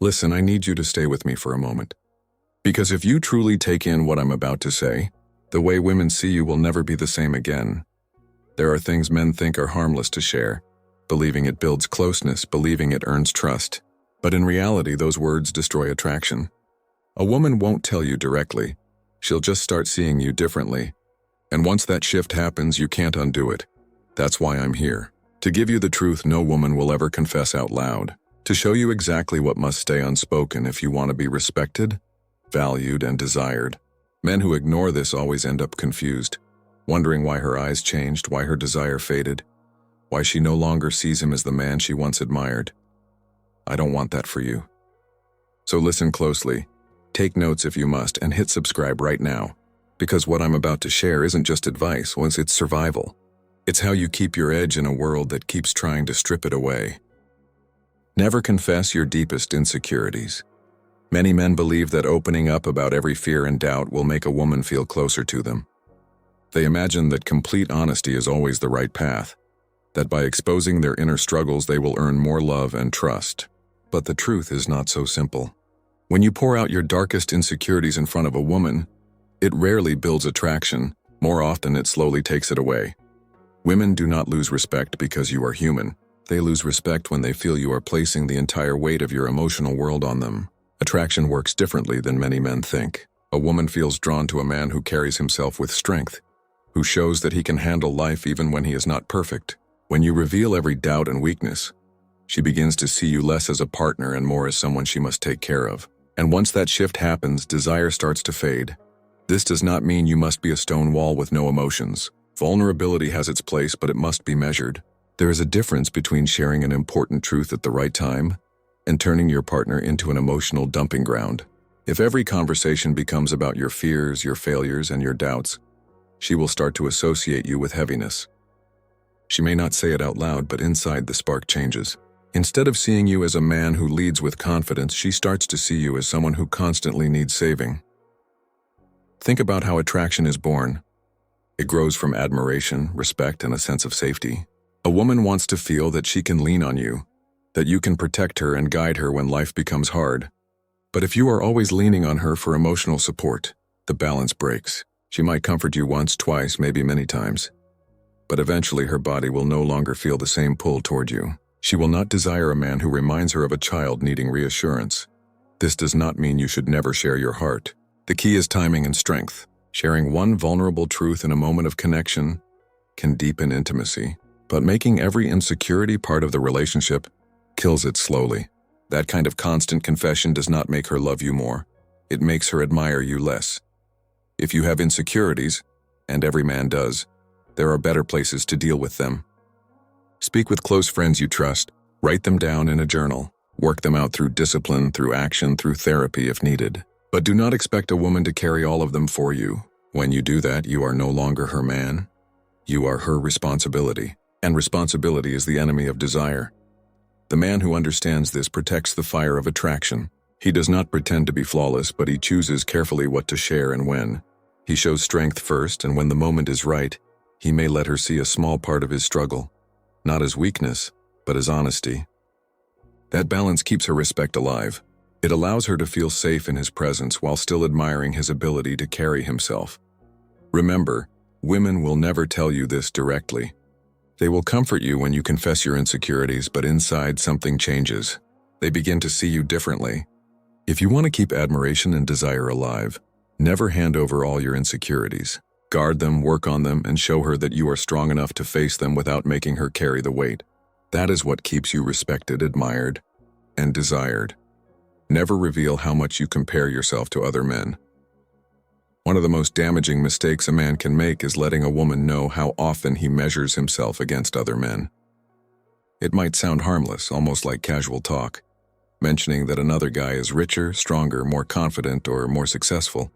Listen, I need you to stay with me for a moment. Because if you truly take in what I'm about to say, the way women see you will never be the same again. There are things men think are harmless to share, believing it builds closeness, believing it earns trust. But in reality, those words destroy attraction. A woman won't tell you directly. She'll just start seeing you differently. And once that shift happens, you can't undo it. That's why I'm here. To give you the truth no woman will ever confess out loud. To show you exactly what must stay unspoken if you want to be respected, valued, and desired. Men who ignore this always end up confused, wondering why her eyes changed, why her desire faded, why she no longer sees him as the man she once admired. I don't want that for you. So listen closely, take notes if you must, and hit subscribe right now. Because what I'm about to share isn't just advice, it's survival. It's how you keep your edge in a world that keeps trying to strip it away. Never confess your deepest insecurities. Many men believe that opening up about every fear and doubt will make a woman feel closer to them. They imagine that complete honesty is always the right path, that by exposing their inner struggles they will earn more love and trust. But the truth is not so simple. When you pour out your darkest insecurities in front of a woman, it rarely builds attraction. More often it slowly takes it away. Women do not lose respect because you are human. They lose respect when they feel you are placing the entire weight of your emotional world on them. Attraction works differently than many men think. A woman feels drawn to a man who carries himself with strength, who shows that he can handle life even when he is not perfect. When you reveal every doubt and weakness, she begins to see you less as a partner and more as someone she must take care of. And once that shift happens, desire starts to fade. This does not mean you must be a stone wall with no emotions. Vulnerability has its place, but it must be measured. There is a difference between sharing an important truth at the right time and turning your partner into an emotional dumping ground. If every conversation becomes about your fears, your failures, and your doubts, she will start to associate you with heaviness. She may not say it out loud, but inside the spark changes. Instead of seeing you as a man who leads with confidence, she starts to see you as someone who constantly needs saving. Think about how attraction is born. It grows from admiration, respect, and a sense of safety. A woman wants to feel that she can lean on you, that you can protect her and guide her when life becomes hard. But if you are always leaning on her for emotional support, the balance breaks. She might comfort you once, twice, maybe many times. But eventually her body will no longer feel the same pull toward you. She will not desire a man who reminds her of a child needing reassurance. This does not mean you should never share your heart. The key is timing and strength. Sharing one vulnerable truth in a moment of connection can deepen intimacy, but making every insecurity part of the relationship kills it slowly. That kind of constant confession does not make her love you more. It makes her admire you less. If you have insecurities, and every man does, there are better places to deal with them. Speak with close friends you trust. Write them down in a journal. Work them out through discipline, through action, through therapy if needed. But do not expect a woman to carry all of them for you. When you do that, you are no longer her man. You are her responsibility. And responsibility is the enemy of desire. The man who understands this protects the fire of attraction. He does not pretend to be flawless, but he chooses carefully what to share and when. He shows strength first, and when the moment is right, he may let her see a small part of his struggle. Not as weakness, but as honesty. That balance keeps her respect alive. It allows her to feel safe in his presence while still admiring his ability to carry himself. Remember, women will never tell you this directly. They will comfort you when you confess your insecurities, but inside something changes. They begin to see you differently. If you want to keep admiration and desire alive, never hand over all your insecurities. Guard them, work on them, and show her that you are strong enough to face them without making her carry the weight. That is what keeps you respected, admired, and desired. Never reveal how much you compare yourself to other men. One of the most damaging mistakes a man can make is letting a woman know how often he measures himself against other men. It might sound harmless, almost like casual talk, mentioning that another guy is richer, stronger, more confident, or more successful.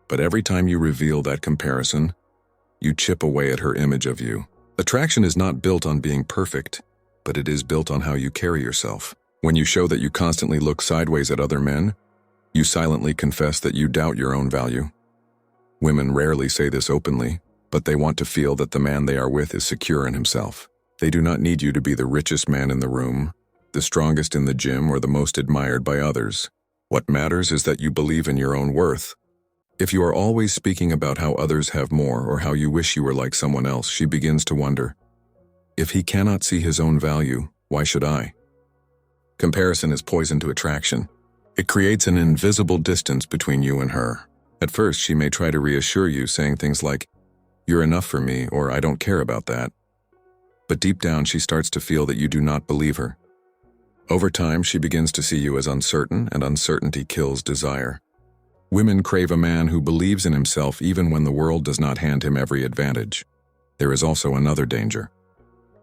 But every time you reveal that comparison, you chip away at her image of you. Attraction is not built on being perfect, but it is built on how you carry yourself. When you show that you constantly look sideways at other men, you silently confess that you doubt your own value. Women rarely say this openly, but they want to feel that the man they are with is secure in himself. They do not need you to be the richest man in the room, the strongest in the gym, or the most admired by others. What matters is that you believe in your own worth. If you are always speaking about how others have more or how you wish you were like someone else, she begins to wonder, if he cannot see his own value, why should I? Comparison is poison to attraction. It creates an invisible distance between you and her. At first, she may try to reassure you, saying things like, "You're enough for me," or "I don't care about that." But deep down, she starts to feel that you do not believe her. Over time, she begins to see you as uncertain, and uncertainty kills desire. Women crave a man who believes in himself even when the world does not hand him every advantage. There is also another danger.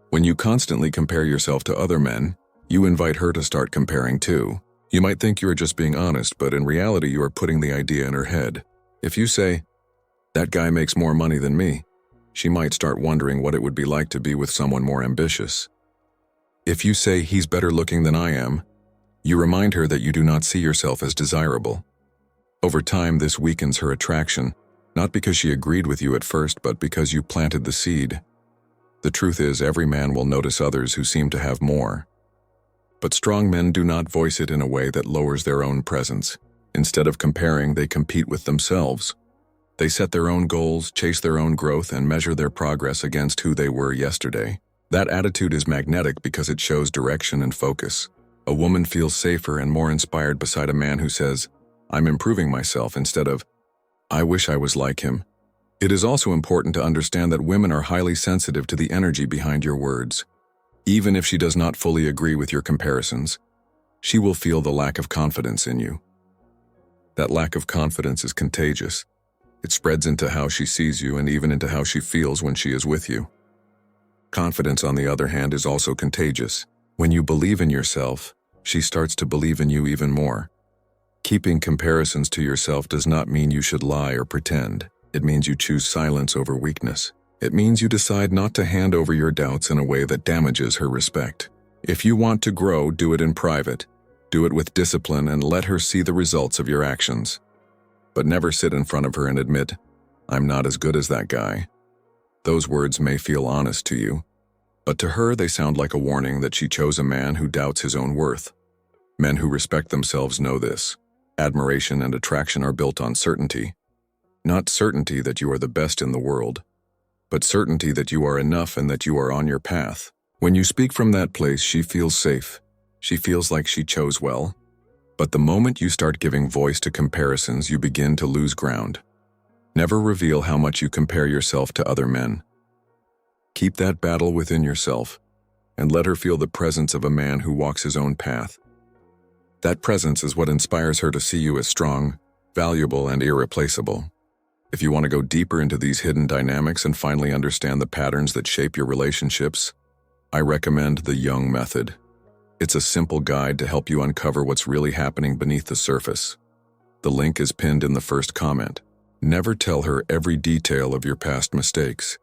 When you constantly compare yourself to other men, you invite her to start comparing too. You might think you are just being honest, but in reality you are putting the idea in her head. If you say, "That guy makes more money than me," she might start wondering what it would be like to be with someone more ambitious. If you say, "He's better looking than I am," you remind her that you do not see yourself as desirable. Over time, this weakens her attraction, not because she agreed with you at first, but because you planted the seed. The truth is, every man will notice others who seem to have more. But strong men do not voice it in a way that lowers their own presence. Instead of comparing, they compete with themselves. They set their own goals, chase their own growth, and measure their progress against who they were yesterday. That attitude is magnetic because it shows direction and focus. A woman feels safer and more inspired beside a man who says, "I'm improving myself," instead of, "I wish I was like him." It is also important to understand that women are highly sensitive to the energy behind your words. Even if she does not fully agree with your comparisons, she will feel the lack of confidence in you. That lack of confidence is contagious. It spreads into how she sees you and even into how she feels when she is with you. Confidence, on the other hand, is also contagious. When you believe in yourself, she starts to believe in you even more. Keeping comparisons to yourself does not mean you should lie or pretend. It means you choose silence over weakness. It means you decide not to hand over your doubts in a way that damages her respect. If you want to grow, do it in private. Do it with discipline and let her see the results of your actions. But never sit in front of her and admit, "I'm not as good as that guy." Those words may feel honest to you, but to her they sound like a warning that she chose a man who doubts his own worth. Men who respect themselves know this. Admiration and attraction are built on certainty. Not certainty that you are the best in the world, but certainty that you are enough and that you are on your path. When you speak from that place, she feels safe. She feels like she chose well. But the moment you start giving voice to comparisons, you begin to lose ground. Never reveal how much you compare yourself to other men. Keep that battle within yourself, and let her feel the presence of a man who walks his own path. That presence is what inspires her to see you as strong, valuable, and irreplaceable. If you want to go deeper into these hidden dynamics and finally understand the patterns that shape your relationships, I recommend the Jung Method. It's a simple guide to help you uncover what's really happening beneath the surface. The link is pinned in the first comment. Never tell her every detail of your past mistakes.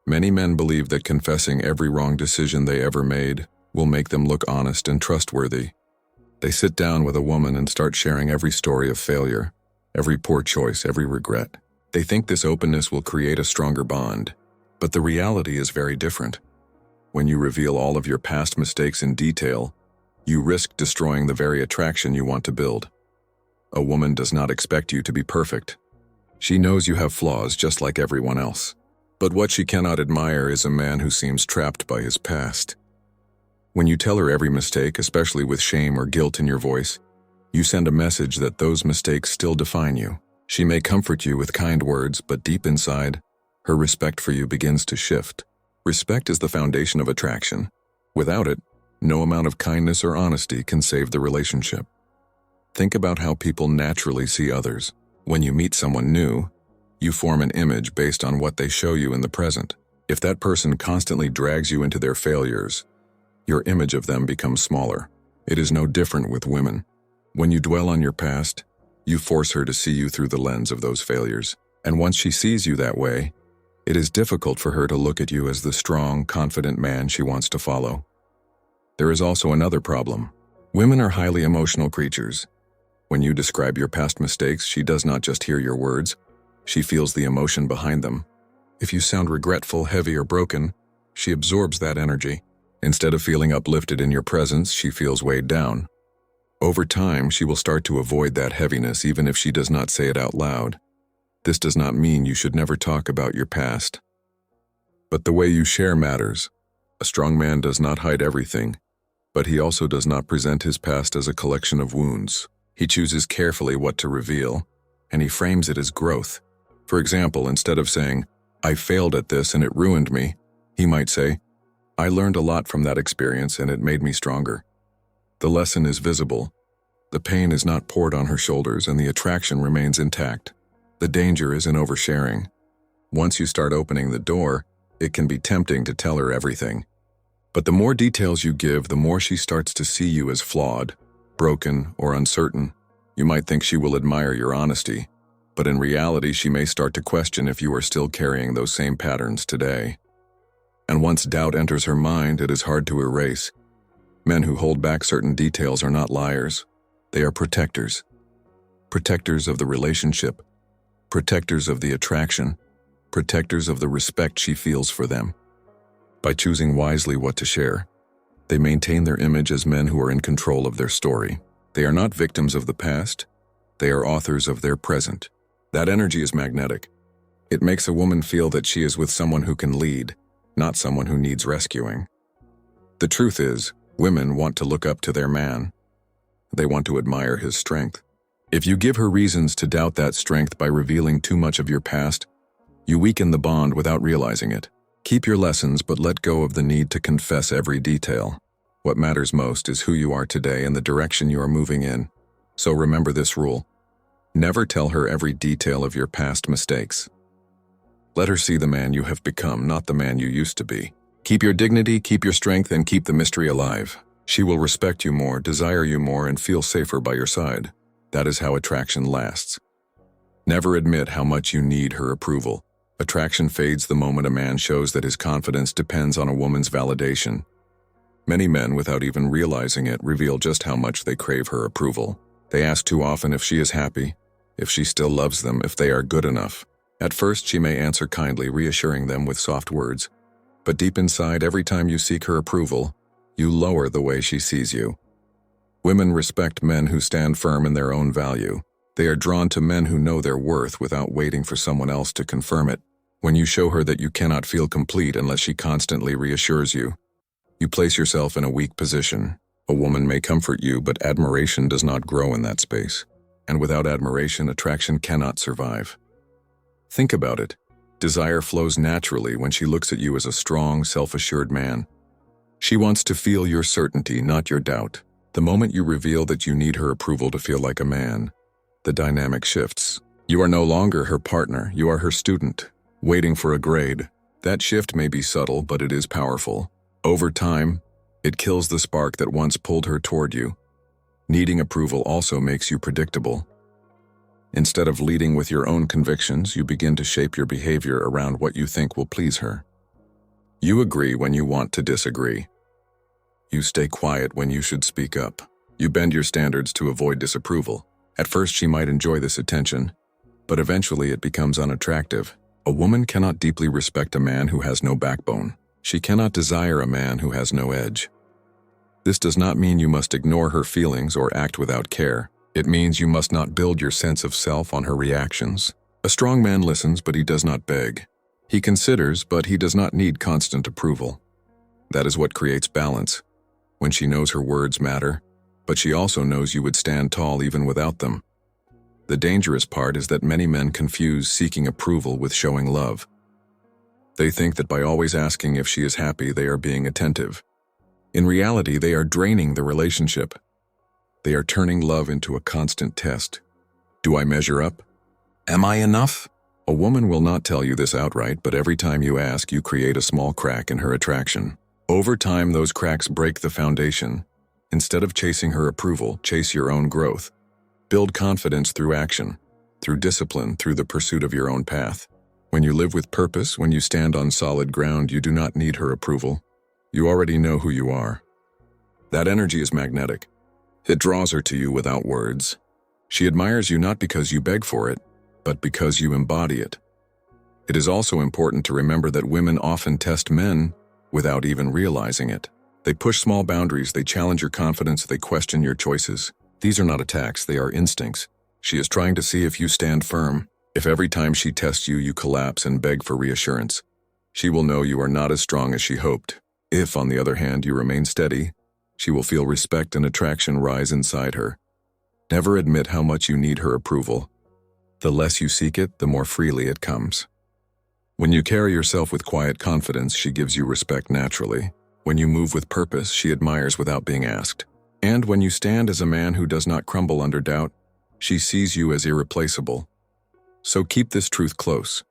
Many men believe that confessing every wrong decision they ever made will make them look honest and trustworthy. They sit down with a woman and start sharing every story of failure, every poor choice, every regret. They think this openness will create a stronger bond, but the reality is very different. When you reveal all of your past mistakes in detail, you risk destroying the very attraction you want to build. A woman does not expect you to be perfect. She knows you have flaws just like everyone else. But what she cannot admire is a man who seems trapped by his past. When you tell her every mistake, especially with shame or guilt in your voice, you send a message that those mistakes still define you. She may comfort you with kind words, but deep inside, her respect for you begins to shift. Respect is the foundation of attraction. Without it, no amount of kindness or honesty can save the relationship. Think about how people naturally see others. When you meet someone new, you form an image based on what they show you in the present. If that person constantly drags you into their failures, your image of them becomes smaller. It is no different with women. When you dwell on your past, you force her to see you through the lens of those failures. And once she sees you that way, it is difficult for her to look at you as the strong, confident man she wants to follow. There is also another problem. Women are highly emotional creatures. When you describe your past mistakes, she does not just hear your words, she feels the emotion behind them. If you sound regretful, heavy, or broken, she absorbs that energy. Instead of feeling uplifted in your presence, she feels weighed down. Over time, she will start to avoid that heaviness even if she does not say it out loud. This does not mean you should never talk about your past. But the way you share matters. A strong man does not hide everything, but he also does not present his past as a collection of wounds. He chooses carefully what to reveal, and he frames it as growth. For example, instead of saying, "I failed at this and it ruined me," he might say, "I learned a lot from that experience and it made me stronger." The lesson is visible. The pain is not poured on her shoulders and the attraction remains intact. The danger is in oversharing. Once you start opening the door, it can be tempting to tell her everything. But the more details you give, the more she starts to see you as flawed, broken, or uncertain. You might think she will admire your honesty, but in reality she may start to question if you are still carrying those same patterns today. And once doubt enters her mind, it is hard to erase. Men who hold back certain details are not liars. They are protectors. Protectors of the relationship. Protectors of the attraction. Protectors of the respect she feels for them. By choosing wisely what to share, they maintain their image as men who are in control of their story. They are not victims of the past. They are authors of their present. That energy is magnetic. It makes a woman feel that she is with someone who can lead, not someone who needs rescuing. The truth is, women want to look up to their man. They want to admire his strength. If you give her reasons to doubt that strength by revealing too much of your past, you weaken the bond without realizing it. Keep your lessons, but let go of the need to confess every detail. What matters most is who you are today and the direction you are moving in. So remember this rule. Never tell her every detail of your past mistakes. Let her see the man you have become, not the man you used to be. Keep your dignity, keep your strength, and keep the mystery alive. She will respect you more, desire you more, and feel safer by your side. That is how attraction lasts. Never admit how much you need her approval. Attraction fades the moment a man shows that his confidence depends on a woman's validation. Many men, without even realizing it, reveal just how much they crave her approval. They ask too often if she is happy, if she still loves them, if they are good enough. At first, she may answer kindly, reassuring them with soft words. But deep inside, every time you seek her approval, you lower the way she sees you. Women respect men who stand firm in their own value. They are drawn to men who know their worth without waiting for someone else to confirm it. When you show her that you cannot feel complete unless she constantly reassures you, you place yourself in a weak position. A woman may comfort you, but admiration does not grow in that space. And without admiration, attraction cannot survive. Think about it. Desire flows naturally when she looks at you as a strong, self-assured man. She wants to feel your certainty, not your doubt. The moment you reveal that you need her approval to feel like a man, the dynamic shifts. You are no longer her partner, you are her student, waiting for a grade. That shift may be subtle, but it is powerful. Over time, it kills the spark that once pulled her toward you. Needing approval also makes you predictable. Instead of leading with your own convictions, you begin to shape your behavior around what you think will please her. You agree when you want to disagree. You stay quiet when you should speak up. You bend your standards to avoid disapproval. At first, she might enjoy this attention, but eventually it becomes unattractive. A woman cannot deeply respect a man who has no backbone. She cannot desire a man who has no edge. This does not mean you must ignore her feelings or act without care. It means you must not build your sense of self on her reactions. A strong man listens, but he does not beg. He considers, but he does not need constant approval. That is what creates balance. When she knows her words matter, but she also knows you would stand tall even without them. The dangerous part is that many men confuse seeking approval with showing love. They think that by always asking if she is happy, they are being attentive. In reality, they are draining the relationship. They are turning love into a constant test. Do I measure up? Am I enough? A woman will not tell you this outright, but every time you ask, you create a small crack in her attraction. Over time, those cracks break the foundation. Instead of chasing her approval, chase your own growth. Build confidence through action, through discipline, through the pursuit of your own path. When you live with purpose, when you stand on solid ground, you do not need her approval. You already know who you are. That energy is magnetic. It draws her to you without words. She admires you not because you beg for it, but because you embody it. It is also important to remember that women often test men without even realizing it. They push small boundaries, they challenge your confidence, they question your choices. These are not attacks, they are instincts. She is trying to see if you stand firm. If every time she tests you, you collapse and beg for reassurance, she will know you are not as strong as she hoped. If, on the other hand, you remain steady, she will feel respect and attraction rise inside her. Never admit how much you need her approval. The less you seek it, the more freely it comes. When you carry yourself with quiet confidence, she gives you respect naturally. When you move with purpose, she admires without being asked. And when you stand as a man who does not crumble under doubt, she sees you as irreplaceable. So keep this truth close.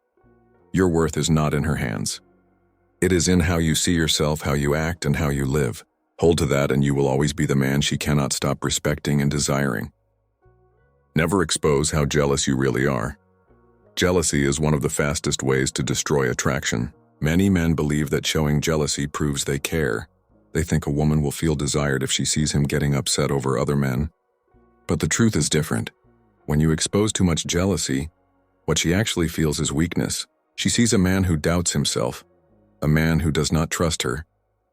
Your worth is not in her hands. It is in how you see yourself, how you act, and how you live. Hold to that and you will always be the man she cannot stop respecting and desiring. Never expose how jealous you really are. Jealousy is one of the fastest ways to destroy attraction. Many men believe that showing jealousy proves they care. They think a woman will feel desired if she sees him getting upset over other men. But the truth is different. When you expose too much jealousy, what she actually feels is weakness. She sees a man who doubts himself, a man who does not trust her,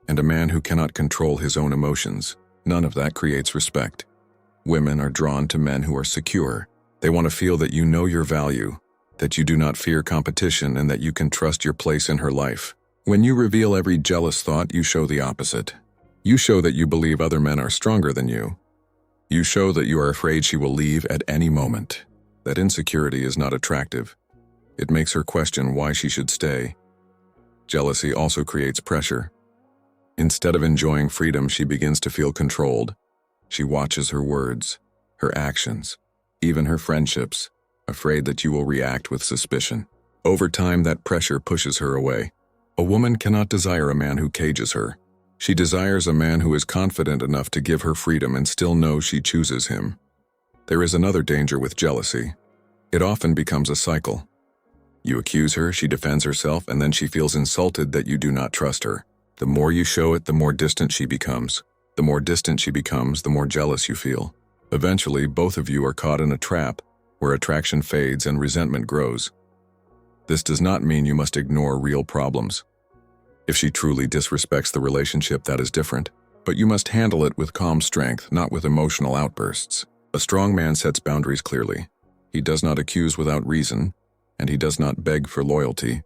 and a man who cannot control his own emotions. None of that creates respect. Women are drawn to men who are secure. They want to feel that you know your value, that you do not fear competition, and that you can trust your place in her life. When you reveal every jealous thought, you show the opposite. You show that you believe other men are stronger than you. You show that you are afraid she will leave at any moment. That insecurity is not attractive. It makes her question why she should stay. Jealousy also creates pressure. Instead of enjoying freedom, she begins to feel controlled. She watches her words, her actions, even her friendships, afraid that you will react with suspicion. Over time, that pressure pushes her away. A woman cannot desire a man who cages her. She desires a man who is confident enough to give her freedom and still knows she chooses him. There is another danger with jealousy. It often becomes a cycle. You accuse her, she defends herself, and then she feels insulted that you do not trust her. The more you show it, the more distant she becomes. The more distant she becomes, the more jealous you feel. Eventually, both of you are caught in a trap where attraction fades and resentment grows. This does not mean you must ignore real problems. If she truly disrespects the relationship, that is different. But you must handle it with calm strength, not with emotional outbursts. A strong man sets boundaries clearly. He does not accuse without reason, and he does not beg for loyalty.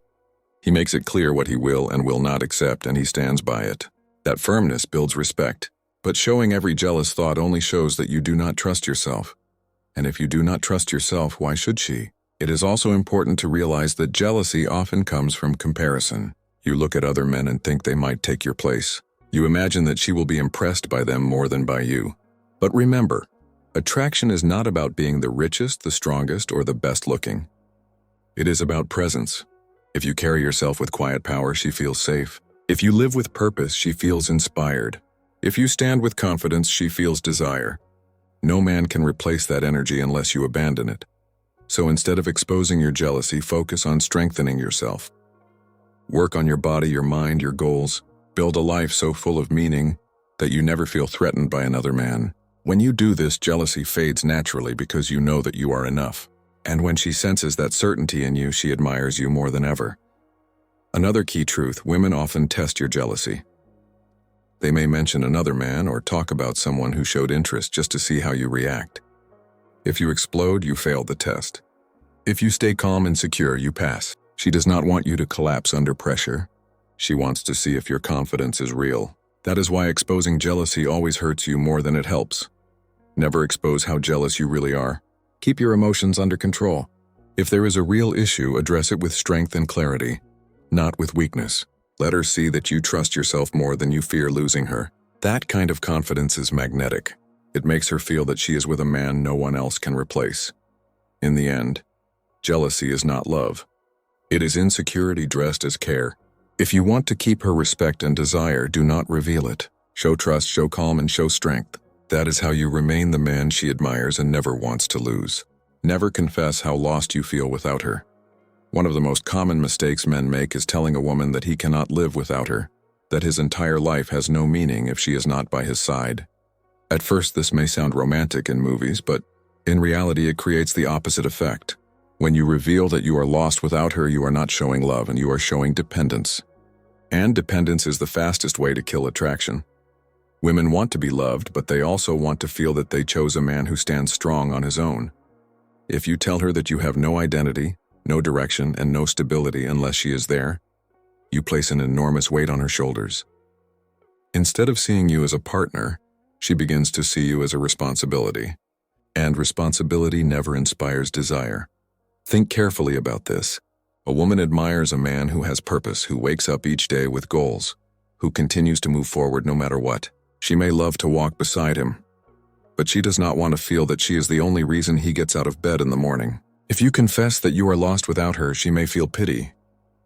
He makes it clear what he will and will not accept, and he stands by it. That firmness builds respect. But showing every jealous thought only shows that you do not trust yourself. And if you do not trust yourself, why should she? It is also important to realize that jealousy often comes from comparison. You look at other men and think they might take your place. You imagine that she will be impressed by them more than by you. But remember, attraction is not about being the richest, the strongest, or the best looking. It is about presence. If you carry yourself with quiet power, she feels safe. If you live with purpose, she feels inspired. If you stand with confidence, she feels desire. No man can replace that energy unless you abandon it. So instead of exposing your jealousy, focus on strengthening yourself. Work on your body, your mind, your goals. Build a life so full of meaning that you never feel threatened by another man. When you do this, jealousy fades naturally because you know that you are enough. And when she senses that certainty in you, she admires you more than ever. Another key truth: women often test your jealousy. They may mention another man or talk about someone who showed interest just to see how you react. If you explode, you failed the test. If you stay calm and secure, you pass. She does not want you to collapse under pressure. She wants to see if your confidence is real. That is why exposing jealousy always hurts you more than it helps. Never expose how jealous you really are. Keep your emotions under control. If there is a real issue, address it with strength and clarity, not with weakness. Let her see that you trust yourself more than you fear losing her. That kind of confidence is magnetic. It makes her feel that she is with a man no one else can replace. In the end, jealousy is not love. It is insecurity dressed as care. If you want to keep her respect and desire, do not reveal it. Show trust, show calm, and show strength. That is how you remain the man she admires and never wants to lose. Never confess how lost you feel without her. One of the most common mistakes men make is telling a woman that he cannot live without her, that his entire life has no meaning if she is not by his side. At first, this may sound romantic in movies, but in reality, it creates the opposite effect. When you reveal that you are lost without her, you are not showing love and you are showing dependence. And dependence is the fastest way to kill attraction. Women want to be loved, but they also want to feel that they chose a man who stands strong on his own. If you tell her that you have no identity, no direction, and no stability unless she is there, you place an enormous weight on her shoulders. Instead of seeing you as a partner, she begins to see you as a responsibility. And responsibility never inspires desire. Think carefully about this. A woman admires a man who has purpose, who wakes up each day with goals, who continues to move forward no matter what. She may love to walk beside him, but she does not want to feel that she is the only reason he gets out of bed in the morning. If you confess that you are lost without her, she may feel pity,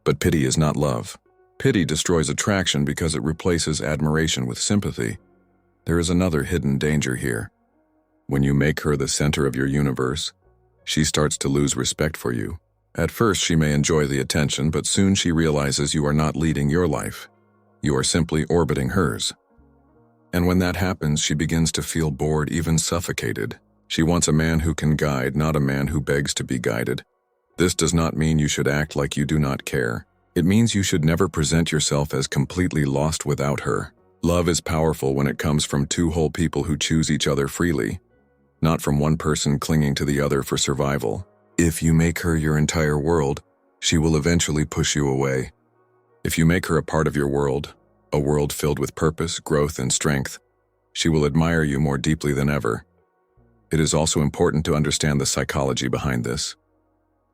but pity is not love. Pity destroys attraction because it replaces admiration with sympathy. There is another hidden danger here. When you make her the center of your universe, she starts to lose respect for you. At first, she may enjoy the attention, but soon she realizes you are not leading your life. You are simply orbiting hers. And when that happens, she begins to feel bored, even suffocated. She wants a man who can guide, not a man who begs to be guided. This does not mean you should act like you do not care. It means you should never present yourself as completely lost without her. Love is powerful when it comes from two whole people who choose each other freely, not from one person clinging to the other for survival. If you make her your entire world, she will eventually push you away. If you make her a part of your world, a world filled with purpose, growth, and strength, she will admire you more deeply than ever. It is also important to understand the psychology behind this.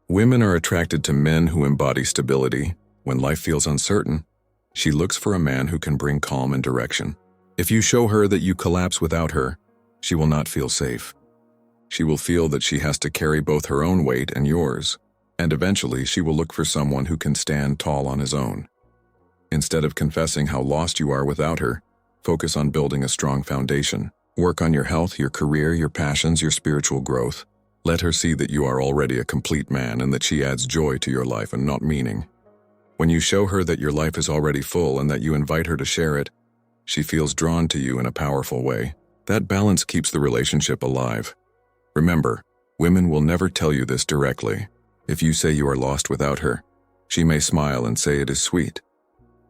Women are attracted to men who embody stability. When life feels uncertain, she looks for a man who can bring calm and direction. If you show her that you collapse without her, she will not feel safe. She will feel that she has to carry both her own weight and yours, and eventually she will look for someone who can stand tall on his own. Instead of confessing how lost you are without her, focus on building a strong foundation. Work on your health, your career, your passions, your spiritual growth. Let her see that you are already a complete man and that she adds joy to your life and not meaning. When you show her that your life is already full and that you invite her to share it, she feels drawn to you in a powerful way. That balance keeps the relationship alive. Remember, women will never tell you this directly. If you say you are lost without her, she may smile and say it is sweet.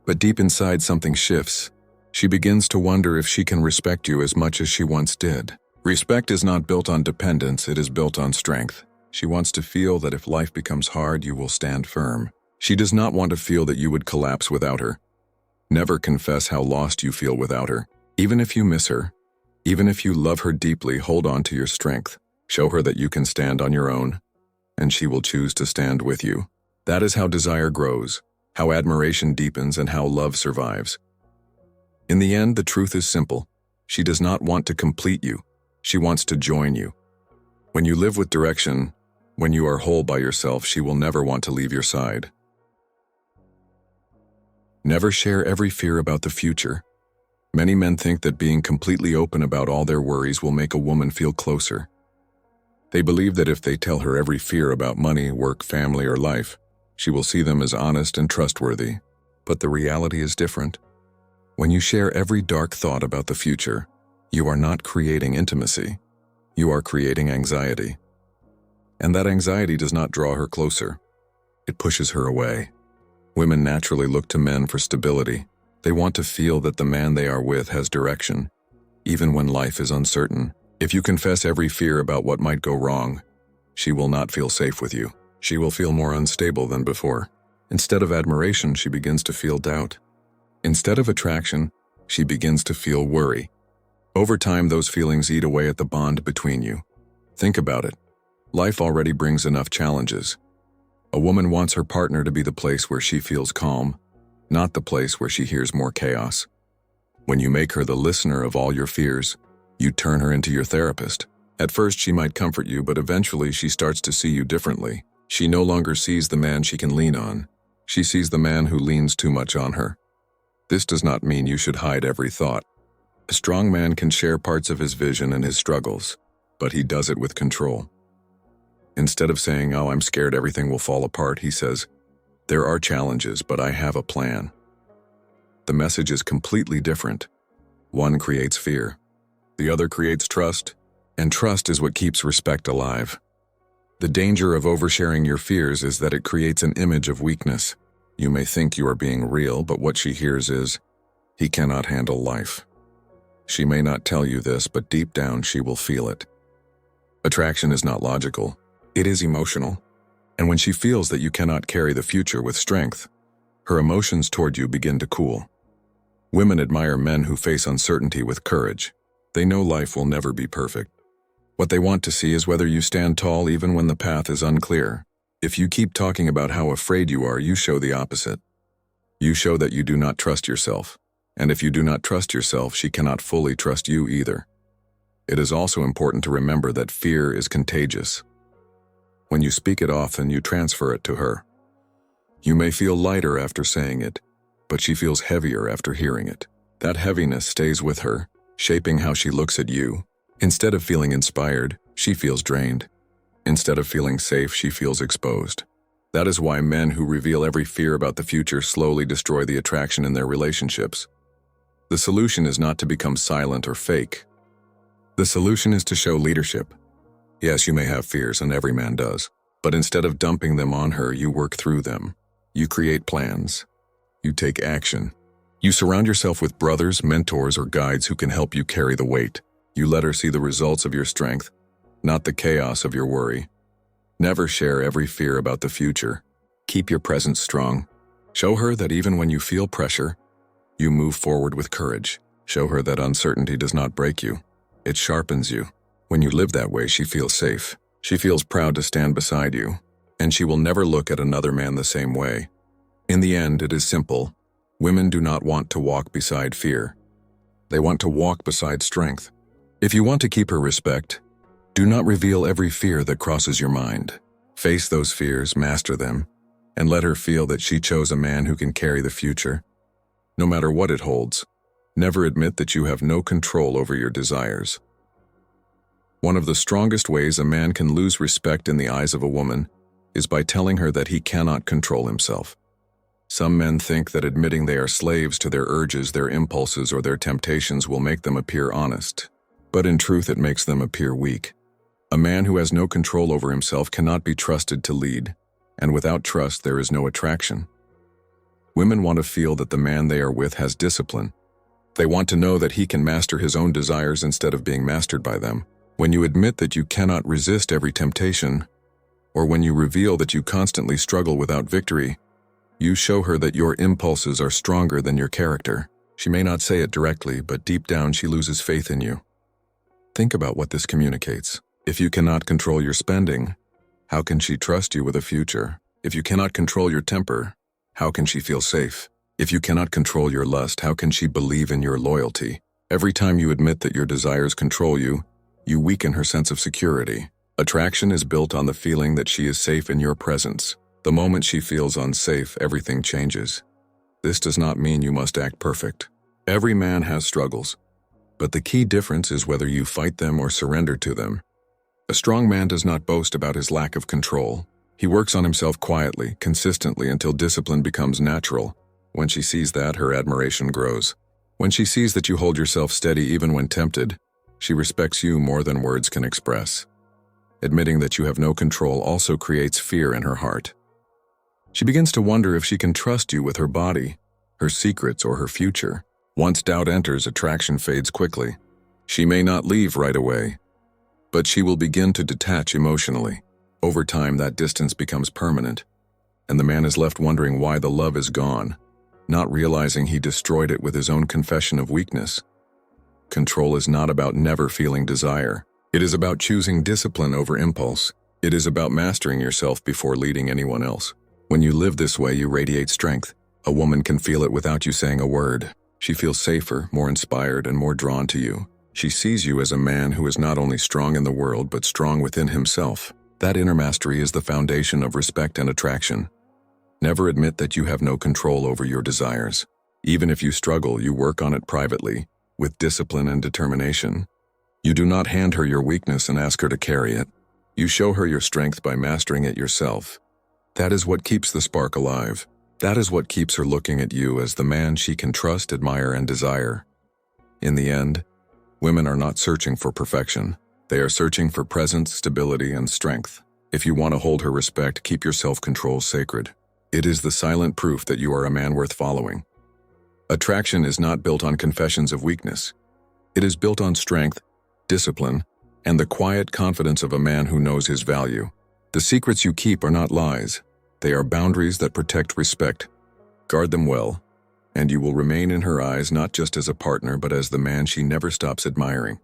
But deep inside something shifts. She begins to wonder if she can respect you as much as she once did. Respect is not built on dependence, it is built on strength. She wants to feel that if life becomes hard, you will stand firm. She does not want to feel that you would collapse without her. Never confess how lost you feel without her. Even if you miss her, even if you love her deeply, hold on to your strength. Show her that you can stand on your own, and she will choose to stand with you. That is how desire grows, how admiration deepens, and how love survives. In the end, the truth is simple. She does not want to complete you. She wants to join you. When you live with direction, when you are whole by yourself, she will never want to leave your side. Never share every fear about the future. Many men think that being completely open about all their worries will make a woman feel closer. They believe that if they tell her every fear about money, work, family, or life, she will see them as honest and trustworthy. But the reality is different. When you share every dark thought about the future, you are not creating intimacy. You are creating anxiety. And that anxiety does not draw her closer. It pushes her away. Women naturally look to men for stability. They want to feel that the man they are with has direction, even when life is uncertain. If you confess every fear about what might go wrong, she will not feel safe with you. She will feel more unstable than before. Instead of admiration, she begins to feel doubt. Instead of attraction, she begins to feel worry. Over time, those feelings eat away at the bond between you. Think about it. Life already brings enough challenges. A woman wants her partner to be the place where she feels calm, not the place where she hears more chaos. When you make her the listener of all your fears, you turn her into your therapist. At first, she might comfort you, but eventually she starts to see you differently. She no longer sees the man she can lean on. She sees the man who leans too much on her. This does not mean you should hide every thought. A strong man can share parts of his vision and his struggles, but he does it with control. Instead of saying, "Oh, I'm scared everything will fall apart," he says, "There are challenges, but I have a plan." The message is completely different. One creates fear. The other creates trust, and trust is what keeps respect alive. The danger of oversharing your fears is that it creates an image of weakness. You may think you are being real, but what she hears is, "He cannot handle life." She may not tell you this, but deep down she will feel it. Attraction is not logical. It is emotional. And when she feels that you cannot carry the future with strength, her emotions toward you begin to cool. Women admire men who face uncertainty with courage. They know life will never be perfect. What they want to see is whether you stand tall even when the path is unclear. If you keep talking about how afraid you are, you show the opposite. You show that you do not trust yourself. And if you do not trust yourself, she cannot fully trust you either. It is also important to remember that fear is contagious. When you speak it often, you transfer it to her. You may feel lighter after saying it, but she feels heavier after hearing it. That heaviness stays with her, shaping how she looks at you. Instead of feeling inspired, she feels drained. Instead of feeling safe, she feels exposed. That is why men who reveal every fear about the future slowly destroy the attraction in their relationships. The solution is not to become silent or fake. The solution is to show leadership. Yes, you may have fears, and every man does, but instead of dumping them on her, you work through them. You create plans. You take action. You surround yourself with brothers, mentors, or guides who can help you carry the weight. You let her see the results of your strength, not the chaos of your worry. Never share every fear about the future. Keep your presence strong. Show her that even when you feel pressure, you move forward with courage. Show her that uncertainty does not break you. It sharpens you. When you live that way, she feels safe. She feels proud to stand beside you, and she will never look at another man the same way. In the end, it is simple. Women do not want to walk beside fear. They want to walk beside strength. If you want to keep her respect, do not reveal every fear that crosses your mind. Face those fears, master them, and let her feel that she chose a man who can carry the future. No matter what it holds, never admit that you have no control over your desires. One of the strongest ways a man can lose respect in the eyes of a woman is by telling her that he cannot control himself. Some men think that admitting they are slaves to their urges, their impulses, or their temptations will make them appear honest. But in truth, it makes them appear weak. A man who has no control over himself cannot be trusted to lead, and without trust, there is no attraction. Women want to feel that the man they are with has discipline. They want to know that he can master his own desires instead of being mastered by them. When you admit that you cannot resist every temptation, or when you reveal that you constantly struggle without victory, you show her that your impulses are stronger than your character. She may not say it directly, but deep down she loses faith in you. Think about what this communicates. If you cannot control your spending, how can she trust you with a future? If you cannot control your temper, how can she feel safe? If you cannot control your lust, how can she believe in your loyalty? Every time you admit that your desires control you, you weaken her sense of security. Attraction is built on the feeling that she is safe in your presence. The moment she feels unsafe, everything changes. This does not mean you must act perfect. Every man has struggles, but the key difference is whether you fight them or surrender to them. A strong man does not boast about his lack of control. He works on himself quietly, consistently, until discipline becomes natural. When she sees that, her admiration grows. When she sees that you hold yourself steady even when tempted, she respects you more than words can express. Admitting that you have no control also creates fear in her heart. She begins to wonder if she can trust you with her body, her secrets, or her future. Once doubt enters, attraction fades quickly. She may not leave right away, but she will begin to detach emotionally. Over time, that distance becomes permanent, and the man is left wondering why the love is gone, not realizing he destroyed it with his own confession of weakness. Control is not about never feeling desire. It is about choosing discipline over impulse. It is about mastering yourself before leading anyone else. When you live this way, you radiate strength. A woman can feel it without you saying a word. She feels safer, more inspired, and more drawn to you. She sees you as a man who is not only strong in the world, but strong within himself. That inner mastery is the foundation of respect and attraction. Never admit that you have no control over your desires. Even if you struggle, you work on it privately, with discipline and determination. You do not hand her your weakness and ask her to carry it. You show her your strength by mastering it yourself. That is what keeps the spark alive. That is what keeps her looking at you as the man she can trust, admire, and desire. In the end, women are not searching for perfection. They are searching for presence, stability, and strength. If you want to hold her respect, keep your self-control sacred. It is the silent proof that you are a man worth following. Attraction is not built on confessions of weakness. It is built on strength, discipline, and the quiet confidence of a man who knows his value. The secrets you keep are not lies. They are boundaries that protect respect. Guard them well, and you will remain in her eyes not just as a partner but as the man she never stops admiring.